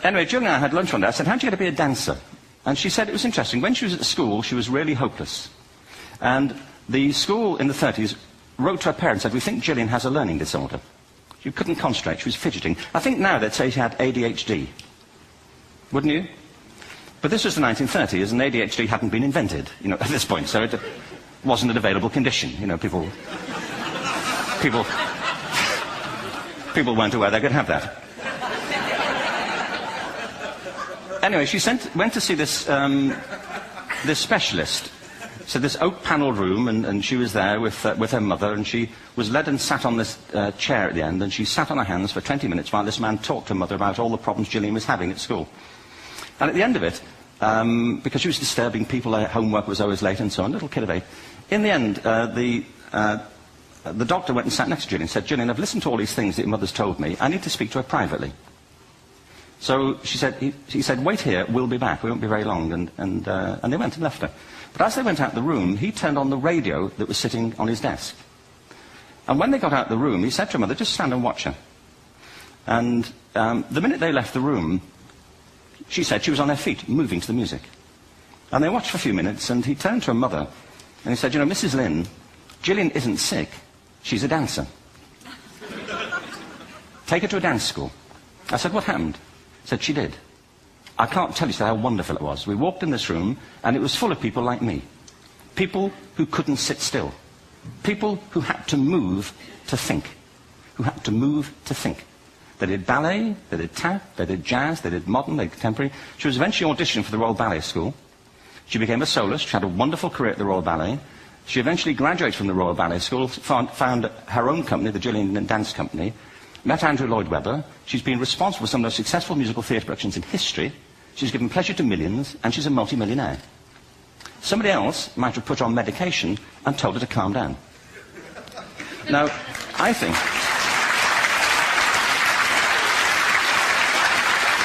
Anyway, Jill and I had lunch one day. I said, how'd you get to be a dancer? And she said it was interesting. When she was at school, she was really hopeless. And the school in the 30s wrote to her parents and said, we think Gillian has a learning disorder. She couldn't concentrate, she was fidgeting. I think now they'd say she had ADHD. Wouldn't you? But this was the 1930s, and ADHD hadn't been invented, at this point, so it wasn't an available condition. People weren't aware they could have that. Anyway, she went to see this specialist. So this oak-panelled room, and she was there with her mother, and she was led and sat on this chair at the end, and she sat on her hands for 20 minutes while this man talked to her mother about all the problems Gillian was having at school. And at the end of it, because she was disturbing people, her homework was always late and so on, little kid of 8, in the end, the doctor went and sat next to Gillian and said, Gillian, I've listened to all these things that your mother's told me. I need to speak to her privately. So he said, wait here, we'll be back. We won't be very long. And they went and left her. But as they went out the room, he turned on the radio that was sitting on his desk. And when they got out the room, he said to her mother, just stand and watch her. And the minute they left the room, she said she was on her feet, moving to the music. And they watched for a few minutes, and he turned to her mother, and he said, Mrs. Lynn, Gillian isn't sick. She's a dancer. Take her to a dance school. I said, what happened? He said, she did. I can't tell you how wonderful it was. We walked in this room, and it was full of people like me. People who couldn't sit still. People who had to move to think. Who had to move to think. They did ballet, they did tap, they did jazz, they did modern, they did contemporary. She was eventually auditioned for the Royal Ballet School. She became a soloist. She had a wonderful career at the Royal Ballet. She eventually graduated from the Royal Ballet School, found her own company, the Gillian Dance Company, met Andrew Lloyd Webber. She's been responsible for some of the most successful musical theatre productions in history. She's given pleasure to millions, and she's a multi-millionaire. Somebody else might have put her on medication and told her to calm down. Now, I think